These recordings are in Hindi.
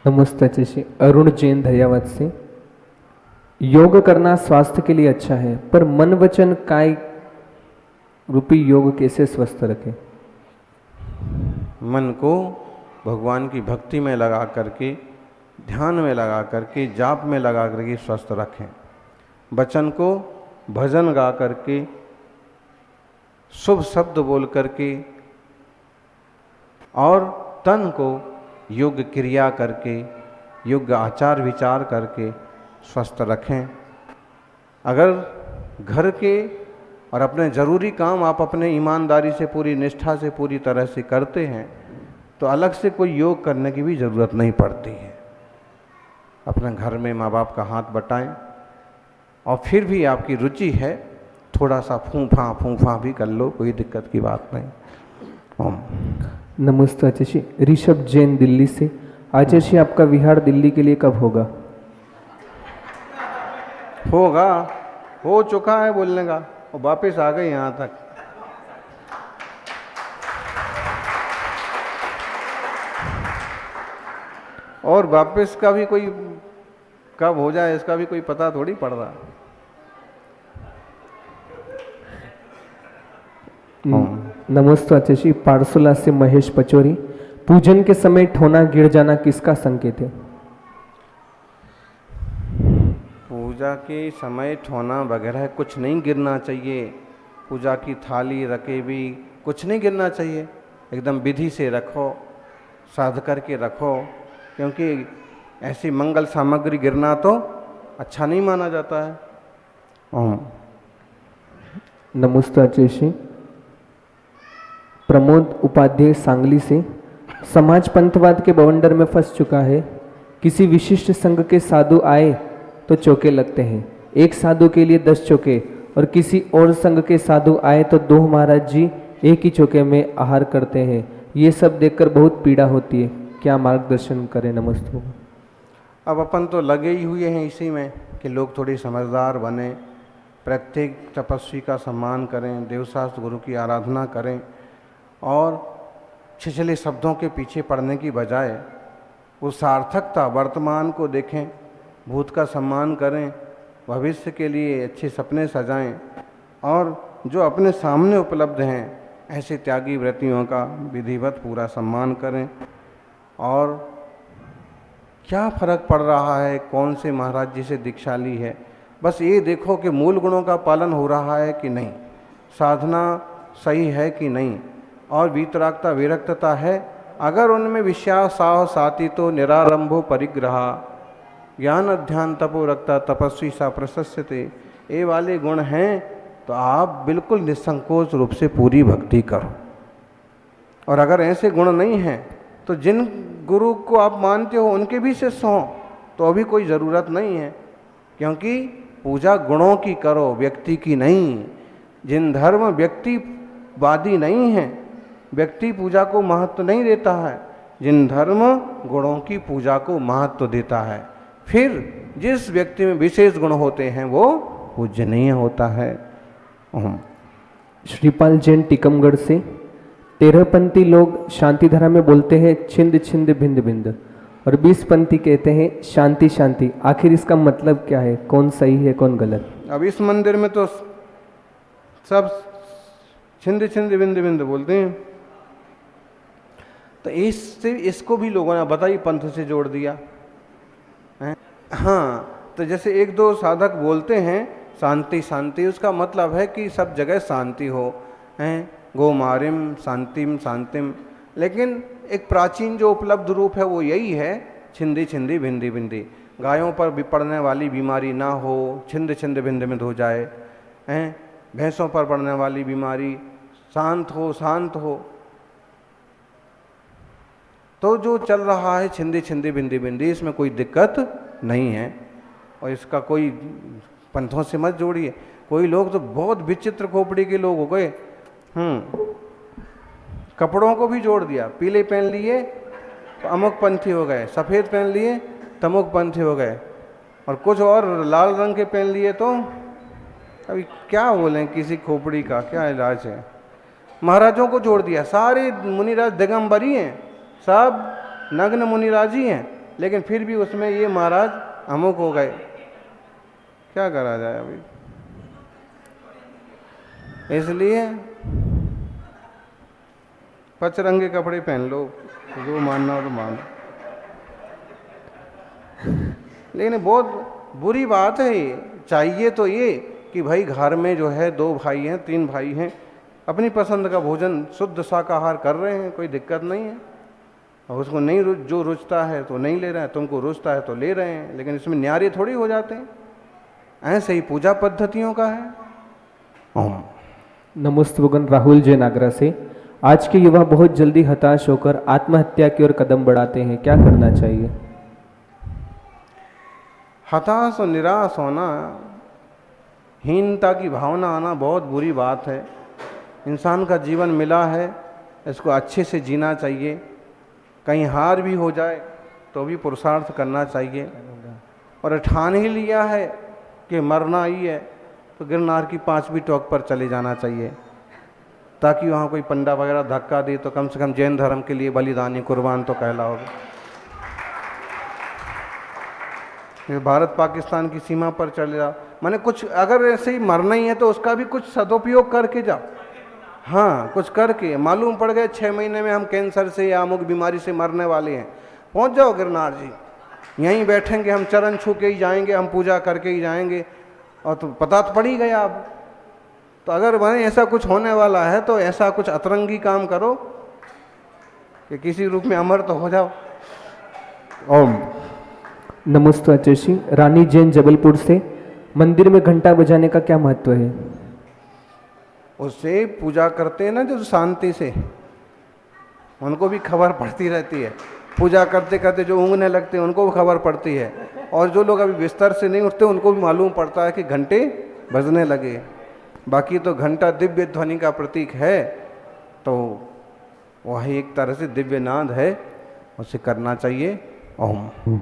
नमस्ते जी, अरुण जैन धैर्यवाद से। योग करना स्वास्थ्य के लिए अच्छा है, पर मन वचन काय रूपी योग कैसे स्वस्थ रखें? मन को भगवान की भक्ति में लगा करके, ध्यान में लगा करके, जाप में लगा करके स्वस्थ रखें। वचन को भजन गा करके, शुभ शब्द बोल करके और तन को योग क्रिया करके, योग आचार विचार करके स्वस्थ रखें। अगर घर के और अपने ज़रूरी काम आप अपने ईमानदारी से, पूरी निष्ठा से, पूरी तरह से करते हैं तो अलग से कोई योग करने की भी ज़रूरत नहीं पड़ती है। अपने घर में माँ बाप का हाथ बटाएं और फिर भी आपकी रुचि है थोड़ा सा फूंफा भी कर लो, कोई दिक्कत की बात नहीं। ओम। नमस्ते आचार्य। ऋषभ जैन दिल्ली से। आचार्य, आपका विहार दिल्ली के लिए कब होगा? हो चुका है बोलने का, और वापस आ गए यहाँ तक। और वापस का भी कोई कब हो जाए इसका भी कोई पता थोड़ी पड़ रहा। नमस्ते आचार्य। पारसोला से महेश पचौरी। पूजन के समय ठोना गिर जाना किसका संकेत है? पूजा के समय ठोना वगैरह कुछ नहीं गिरना चाहिए। पूजा की थाली रकेबी कुछ नहीं गिरना चाहिए। एकदम विधि से रखो, साध करके रखो, क्योंकि ऐसी मंगल सामग्री गिरना तो अच्छा नहीं माना जाता है। ओम। नमस्ते आचार्य। प्रमोद उपाध्याय सांगली से। समाज पंथवाद के बवंडर में फंस चुका है। किसी विशिष्ट संघ के साधु आए तो चौके लगते हैं, एक साधु के लिए 10 चौके, और किसी और संघ के साधु आए तो 2 महाराज जी एक ही चौके में आहार करते हैं। ये सब देखकर बहुत पीड़ा होती है, क्या मार्गदर्शन करें? नमस्ते। अब अपन तो लगे ही हुए हैं इसी में कि लोग थोड़ी समझदार बने, प्रत्येक तपस्वी का सम्मान करें, देवशास्त्र गुरु की आराधना करें और छिछले शब्दों के पीछे पड़ने की बजाय वो सार्थकता वर्तमान को देखें, भूत का सम्मान करें, भविष्य के लिए अच्छे सपने सजाएं और जो अपने सामने उपलब्ध हैं ऐसे त्यागी व्रतियों का विधिवत पूरा सम्मान करें। और क्या फर्क पड़ रहा है कौन से महाराज जी से दीक्षा ली है, बस ये देखो कि मूल गुणों का पालन हो रहा है कि नहीं, साधना सही है कि नहीं, और वीतरागता विरक्तता है। अगर उनमें विश्वास साह साति तो निरारंभो परिग्रहा ज्ञान अध्यान तपो रखता तपस्वी सा प्रशस्यते, ये वाले गुण हैं तो आप बिल्कुल निसंकोच रूप से पूरी भक्ति करो। और अगर ऐसे गुण नहीं हैं तो जिन गुरु को आप मानते हो उनके भी शिष्य हों तो अभी कोई ज़रूरत नहीं है, क्योंकि पूजा गुणों की करो, व्यक्ति की नहीं। जिन धर्म व्यक्तिवादी नहीं है, व्यक्ति पूजा को महत्व नहीं देता है, जिन धर्म गुणों की पूजा को महत्व देता है, फिर जिस व्यक्ति में विशेष गुण होते हैं वो पूजनीय होता है। श्रीपाल जैन टीकमगढ़ से। 13पंथी लोग शांतिधारा में बोलते हैं छिंद छिंद भिंद भिंद, और 20पंथी कहते हैं शांति शांति। आखिर इसका मतलब क्या है? कौन सही है कौन गलत? अब इस मंदिर में तो सब छिंद छिंद बिंद बिंद बोलते हैं, तो इसको भी लोगों ने बताई पंथ से जोड़ दिया है। हाँ, तो जैसे 1-2 साधक बोलते हैं शांति शांति, उसका मतलब है कि सब जगह शांति हो, हैं, गो मारिम शांतिम शांतिम, लेकिन एक प्राचीन जो उपलब्ध रूप है वो यही है छिंदी छिंदी भिंदी भिंदी। गायों पर भी पड़ने वाली बीमारी ना हो, छिंद छिंद भिंद भिंद हो जाए, हैं, भैंसों पर पड़ने वाली बीमारी शांत हो। तो जो चल रहा है छिंदी छिंदी भिंदी भिंदी, इसमें कोई दिक्कत नहीं है और इसका कोई पंथों से मत जोड़िए। कोई लोग तो बहुत विचित्र खोपड़ी के लोग हो गए, कपड़ों को भी जोड़ दिया, पीले पहन लिए तो अमुक पंथी हो गए, सफ़ेद पहन लिए तमुक पंथी हो गए, और कुछ और लाल रंग के पहन लिए तो अभी क्या बोलें, किसी खोपड़ी का क्या इलाज है। महाराजों को जोड़ दिया, सारे मुनिराज दिगंबरी हैं, सब नग्न मुनिराज ही हैं, लेकिन फिर भी उसमें ये महाराज अमुक हो गए, क्या करा जाए अभी। इसलिए पचरंगे कपड़े पहन लो, जो मानना हो तो मान। लेकिन बहुत बुरी बात है ये। चाहिए तो ये कि भाई घर में जो है 2 भाई हैं 3 भाई हैं, अपनी पसंद का भोजन शुद्ध शाकाहार कर रहे हैं, कोई दिक्कत नहीं है। और उसको नहीं जो रुचता है तो नहीं ले रहा है, तुमको रुचता है तो ले रहे हैं, लेकिन इसमें न्यारे थोड़ी हो जाते हैं। ऐसे ही पूजा पद्धतियों का है। ओम नमोस्तुभगन राहुल जैन आगरा से। आज के युवा बहुत जल्दी हताश होकर आत्महत्या की ओर कदम बढ़ाते हैं, क्या करना चाहिए? हताश और निराश होना, हीनता की भावना आना बहुत बुरी बात है। इंसान का जीवन मिला है, इसको अच्छे से जीना चाहिए। कहीं हार भी हो जाए तो भी पुरुषार्थ करना चाहिए। और ठान ही लिया है कि मरना ही है तो गिरनार की 5वीं टॉक पर चले जाना चाहिए, ताकि वहाँ कोई पंडा वगैरह धक्का दे तो कम से कम जैन धर्म के लिए बलिदानी कुर्बान तो कहलाओगे। ये भारत पाकिस्तान की सीमा पर चले जाओ, माने कुछ अगर ऐसे ही मरना ही है तो उसका भी कुछ सदुपयोग करके जाओ। हाँ, कुछ करके मालूम पड़ गए 6 महीने में हम कैंसर से या अमुक बीमारी से मरने वाले हैं, पहुंच जाओ गिरनार जी, यहीं बैठेंगे, हम चरण छू के ही जाएंगे, हम पूजा करके ही जाएंगे। और तो पता तो पड़ ही गया अब। तो अगर माने ऐसा कुछ होने वाला है तो ऐसा कुछ अतरंगी काम करो कि किसी रूप में अमर तो हो जाओ। ओम नमस्ते आचार्य। रानी जैन जबलपुर से। मंदिर में घंटा बजाने का क्या महत्व है? उससे पूजा करते हैं ना जो शांति से, उनको भी खबर पड़ती रहती है। पूजा करते करते जो ऊँगने लगते हैं उनको भी खबर पड़ती है, और जो लोग अभी बिस्तर से नहीं उठते उनको भी मालूम पड़ता है कि घंटे बजने लगे। बाकी तो घंटा दिव्य ध्वनि का प्रतीक है, तो वही एक तरह से दिव्य नाद है, उसे करना चाहिए। ओम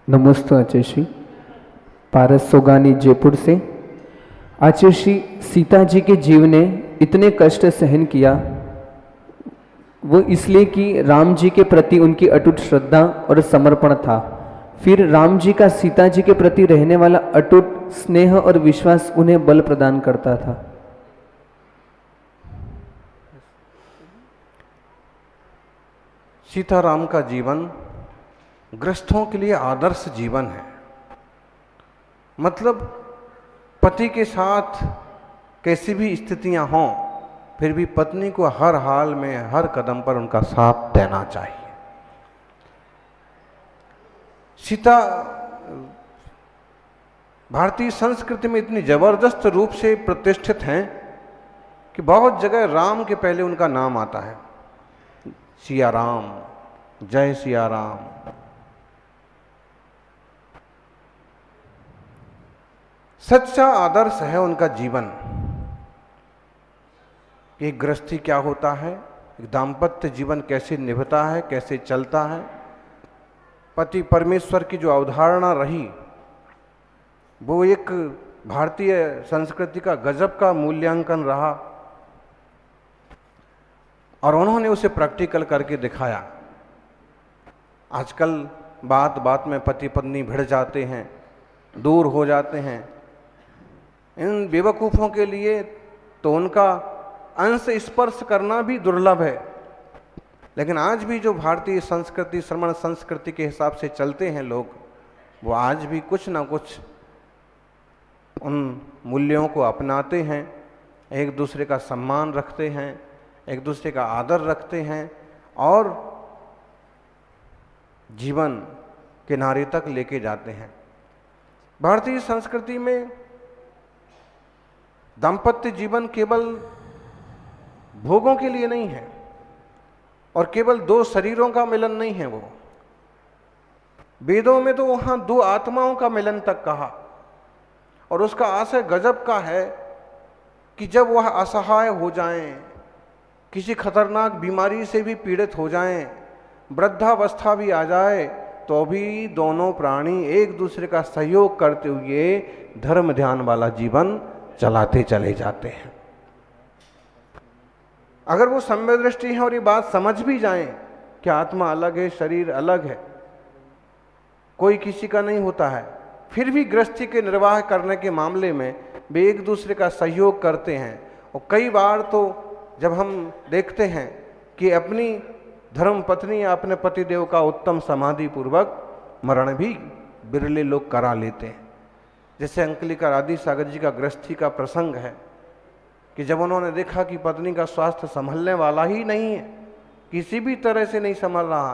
नमस्ते आचार्य। पारस सोगानी जयपुर से। आचार्य, सीता जी के जीव ने इतने कष्ट सहन किया वो इसलिए कि राम जी के प्रति उनकी अटूट श्रद्धा और समर्पण था। फिर राम जी का सीता जी के प्रति रहने वाला अटूट स्नेह और विश्वास उन्हें बल प्रदान करता था। सीताराम का जीवन गृहस्थों के लिए आदर्श जीवन है। मतलब पति के साथ कैसी भी स्थितियां हों, फिर भी पत्नी को हर हाल में हर कदम पर उनका साथ देना चाहिए। सीता भारतीय संस्कृति में इतनी जबरदस्त रूप से प्रतिष्ठित हैं कि बहुत जगह राम के पहले उनका नाम आता है। सिया राम, जय सिया राम। सच्चा आदर्श है उनका जीवन। एक गृहस्थी क्या होता है, एक दाम्पत्य जीवन कैसे निभता है, कैसे चलता है। पति परमेश्वर की जो अवधारणा रही वो एक भारतीय संस्कृति का गजब का मूल्यांकन रहा, और उन्होंने उसे प्रैक्टिकल करके दिखाया। आजकल बात बात में पति पत्नी भिड़ जाते हैं, दूर हो जाते हैं। इन बेवकूफ़ों के लिए तो उनका अंश स्पर्श करना भी दुर्लभ है। लेकिन आज भी जो भारतीय संस्कृति श्रमण संस्कृति के हिसाब से चलते हैं लोग, वो आज भी कुछ ना कुछ उन मूल्यों को अपनाते हैं। एक दूसरे का सम्मान रखते हैं, एक दूसरे का आदर रखते हैं, और जीवन किनारे तक लेके जाते हैं। भारतीय संस्कृति में दाम्पत्य जीवन केवल भोगों के लिए नहीं है, और केवल 2 शरीरों का मिलन नहीं है। वो वेदों में तो वहां 2 आत्माओं का मिलन तक कहा, और उसका आशय गजब का है कि जब वह असहाय हो जाएं, किसी खतरनाक बीमारी से भी पीड़ित हो जाएं, वृद्धावस्था भी आ जाए, तो भी दोनों प्राणी एक दूसरे का सहयोग करते हुए धर्म ध्यान वाला जीवन चलाते चले जाते हैं। अगर वो सम्य दृष्टि है और ये बात समझ भी जाएं कि आत्मा अलग है, शरीर अलग है, कोई किसी का नहीं होता है, फिर भी गृहस्थी के निर्वाह करने के मामले में वे एक दूसरे का सहयोग करते हैं। और कई बार तो जब हम देखते हैं कि अपनी धर्म पत्नी या अपने पतिदेव का उत्तम समाधि पूर्वक मरण भी बिरले लोग करा लेते हैं। जैसे अंकलिका राधी सागर जी का गृहस्थी का प्रसंग है कि जब उन्होंने देखा कि पत्नी का स्वास्थ्य संभलने वाला ही नहीं है, किसी भी तरह से नहीं संभल रहा,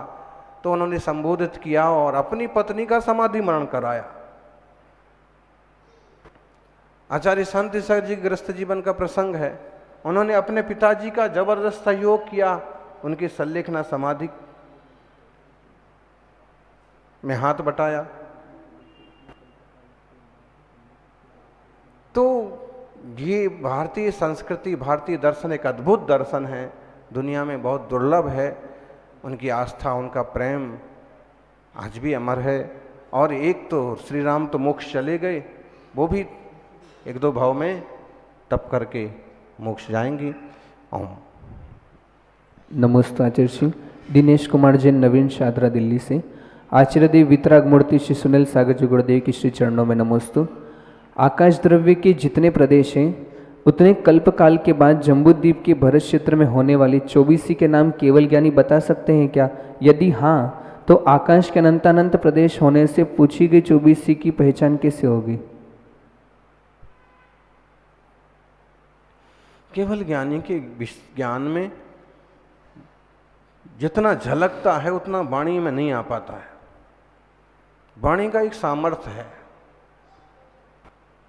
तो उन्होंने संबोधित किया और अपनी पत्नी का समाधि मरण कराया। आचार्य शांति सागर जी गृहस्थ जीवन का प्रसंग है, उन्होंने अपने पिताजी का जबरदस्त सहयोग किया, उनकी सल्लेखना समाधि में हाथ बटाया। तो ये भारतीय संस्कृति, भारतीय दर्शन एक अद्भुत दर्शन है, दुनिया में बहुत दुर्लभ है। उनकी आस्था, उनका प्रेम आज भी अमर है। और एक तो श्री राम तो मोक्ष चले गए, वो भी एक दो भाव में तप करके मोक्ष जाएंगी। ओम। नमस्ते आचार्य श्री दिनेश कुमार जैन, नवीन शादरा, दिल्ली से। आचार्य देव वितराग मूर्ति श्री सुनील सागर जी गुरुदेव की श्री चरणों में नमोस्तु। आकाश द्रव्य के जितने प्रदेश हैं उतने कल्पकाल के बाद जम्बूद्वीप के भरत क्षेत्र में होने वाली 24 के नाम केवल ज्ञानी बता सकते हैं क्या? यदि हाँ, तो आकाश के अनंतानंत प्रदेश होने से पूछी गई 24 की पहचान कैसे होगी? केवल ज्ञानी के ज्ञान में जितना झलकता है उतना वाणी में नहीं आ पाता है। वाणी का एक सामर्थ्य है,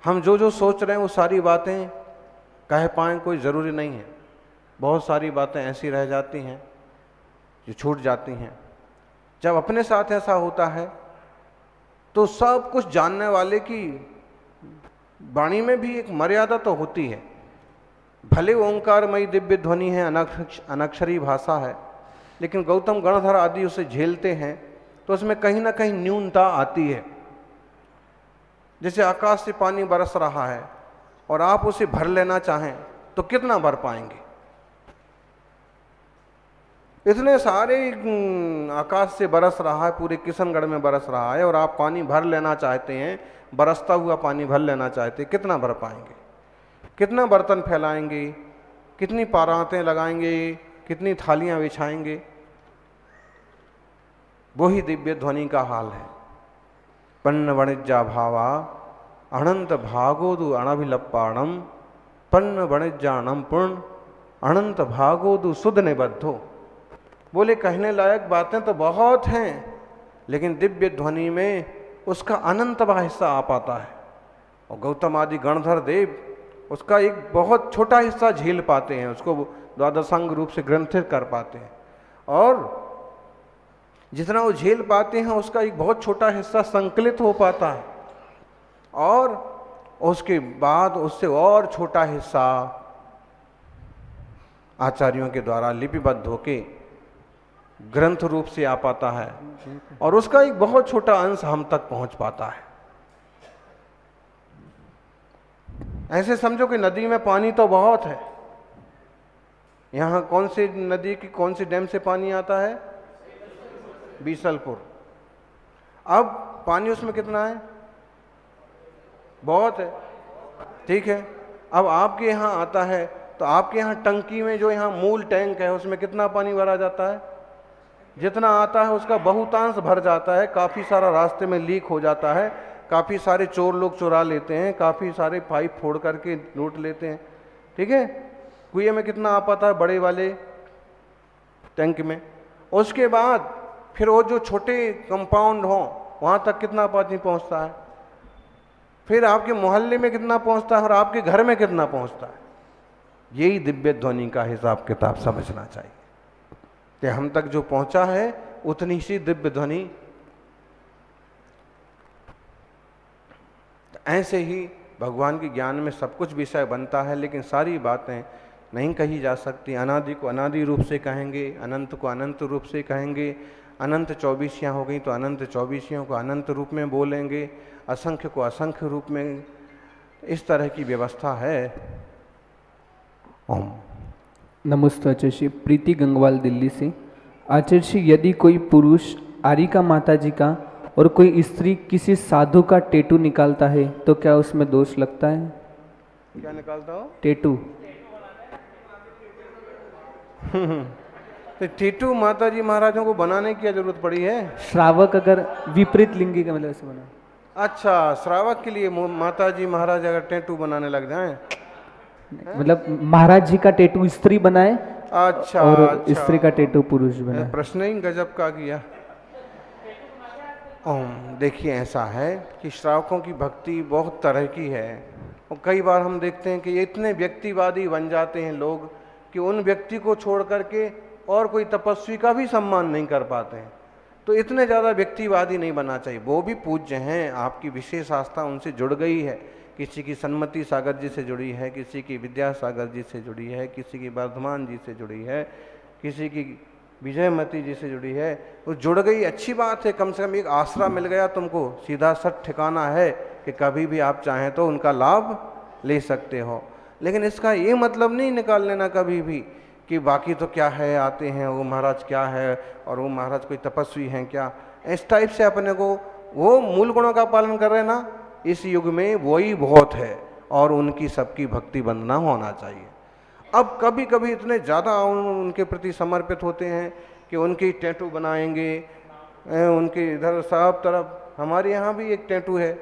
हम जो जो सोच रहे हैं वो सारी बातें कह पाएँ कोई ज़रूरी नहीं है। बहुत सारी बातें ऐसी रह जाती हैं जो छूट जाती हैं। जब अपने साथ ऐसा होता है तो सब कुछ जानने वाले की वाणी में भी एक मर्यादा तो होती है। भले ओंकारमयी दिव्य ध्वनि है, अनक्षरी भाषा है, लेकिन गौतम गणधर आदि उसे झेलते हैं तो उसमें कहीं ना कहीं न्यूनता आती है। जैसे आकाश से पानी बरस रहा है और आप उसे भर लेना चाहें तो कितना भर पाएंगे? इतने सारे आकाश से बरस रहा है, पूरे किशनगढ़ में बरस रहा है, और आप पानी भर लेना चाहते हैं, बरसता हुआ पानी भर लेना चाहते हैं, कितना भर पाएंगे? कितना बर्तन फैलाएंगे, कितनी पारातें लगाएंगे, कितनी थालियां बिछाएंगे? वही दिव्य ध्वनि का हाल है। पन्न वणिज्या भावा अनंत भागोदु अणभिलप्पाणम पन्न वणिज्याणम पूर्ण अनंत भागोदु सुध निबद्धो। बोले कहने लायक बातें तो बहुत हैं, लेकिन दिव्य ध्वनि में उसका अनंतवा हिस्सा आ पाता है। और गौतम आदि गणधर देव उसका एक बहुत छोटा हिस्सा झेल पाते हैं, उसको द्वादशांग रूप से ग्रंथित कर पाते हैं, और जितना वो झेल पाते हैं उसका एक बहुत छोटा हिस्सा संकलित हो पाता है, और उसके बाद उससे और छोटा हिस्सा आचार्यों के द्वारा लिपिबद्ध होके ग्रंथ रूप से आ पाता है, और उसका एक बहुत छोटा अंश हम तक पहुंच पाता है। ऐसे समझो कि नदी में पानी तो बहुत है। यहाँ कौन सी नदी की कौन सी डैम से पानी आता है? बीसलपुर। अब पानी उसमें कितना है? बहुत है, ठीक है। अब आपके यहाँ आता है तो आपके यहाँ टंकी में जो यहाँ मूल टैंक है उसमें कितना पानी भरा जाता है? जितना आता है उसका बहुतांश भर जाता है। काफ़ी सारा रास्ते में लीक हो जाता है, काफ़ी सारे चोर लोग चुरा लेते हैं, काफ़ी सारे पाइप फोड़ करके लूट लेते हैं, ठीक है। कुएं में कितना आ पाता है? बड़े वाले टैंक में। उसके बाद फिर वो जो छोटे कंपाउंड हों वहाँ तक कितना पानी पहुँचता है? फिर आपके मोहल्ले में कितना पहुँचता है और आपके घर में कितना पहुँचता है? यही दिव्य ध्वनि का हिसाब किताब समझना चाहिए कि हम तक जो पहुँचा है उतनी सी दिव्य ध्वनि। ऐसे ही भगवान के ज्ञान में सब कुछ विषय बनता है, लेकिन सारी बातें नहीं कही जा सकती। अनादि को अनादि रूप से कहेंगे, अनंत को अनंत रूप से कहेंगे। अनंत 24 हो गई तो अनंत 24 को अनंत रूप में बोलेंगे, असंख्य को असंख्य रूप में। इस तरह की व्यवस्था है। ओम। नमस्ते आचार्य श्री, प्रीति गंगवाल, दिल्ली से। आचार्य श्री, यदि कोई पुरुष आरिका माता जी का और कोई स्त्री किसी साधु का टैटू निकालता है तो क्या उसमें दोष लगता है? क्या निकालता हो? टैटू। तो टेटू माता जी महाराजों को बनाने की क्या जरूरत पड़ी है? श्रावक अगर विपरीत लिंगी का मतलब ऐसे बना। अच्छा, श्रावक के लिए माता जी महाराज अगर टैटू बनाने लग जाएं? मतलब महाराज जी का टैटू स्त्री बनाए अच्छा, और अच्छा। स्त्री का टैटू पुरुष बनाए। प्रश्न ही गजब का किया। देखिए, ऐसा है कि श्रावकों की भक्ति बहुत तरह की है और कई बार हम देखते हैं कि ये इतने व्यक्तिवादी बन जाते हैं लोग कि उन व्यक्ति को छोड़ करके और कोई तपस्वी का भी सम्मान नहीं कर पाते हैं। तो इतने ज़्यादा व्यक्तिवादी नहीं बनना चाहिए। वो भी पूज्य हैं, आपकी विशेष आस्था उनसे जुड़ गई है, किसी की सन्मति सागर जी से जुड़ी है, किसी की विद्यासागर जी से जुड़ी है, किसी की वर्धमान जी से जुड़ी है, किसी की विजयमती जी से जुड़ी है, वो जुड़ गई, अच्छी बात है। कम से कम एक आसरा मिल गया तुमको, सीधा सट ठिकाना है कि कभी भी आप चाहें तो उनका लाभ ले सकते हो। लेकिन इसका ये मतलब नहीं निकाल लेना कभी भी कि बाकी तो क्या है, आते हैं वो महाराज क्या है और वो महाराज कोई तपस्वी हैं क्या। इस टाइप से अपने को, वो मूल गुणों का पालन कर रहे ना, इस युग में वही बहुत है और उनकी सबकी भक्ति वंदना होना चाहिए। अब कभी कभी इतने ज़्यादा उनके प्रति समर्पित होते हैं कि उनकी टैटू बनाएंगे, उनके इधर सब तरफ। हमारे यहाँ भी एक टैटू है,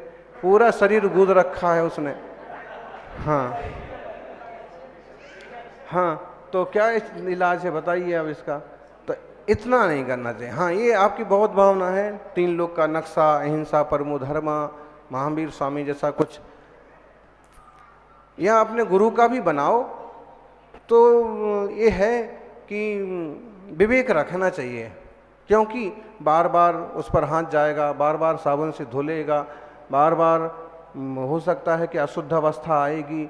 पूरा शरीर गूंद रखा है उसने। हाँ हाँ, तो क्या इलाज है बताइए अब इसका? तो इतना नहीं करना चाहिए। हाँ, ये आपकी बहुत भावना है, 3 लोक का नक्शा, अहिंसा परमो धर्मा, महावीर स्वामी जैसा कुछ, या अपने गुरु का भी बनाओ। तो ये है कि विवेक रखना चाहिए, क्योंकि बार बार उस पर हाथ जाएगा, बार बार साबुन से धुलेगा, बार बार हो सकता है कि अशुद्ध अवस्था आएगी।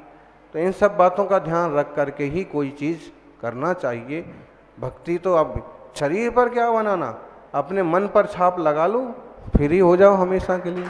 तो इन सब बातों का ध्यान रख करके ही कोई चीज़ करना चाहिए। भक्ति तो अब शरीर पर क्या बनाना, अपने मन पर छाप लगा लो, फ्री हो जाओ हमेशा के लिए।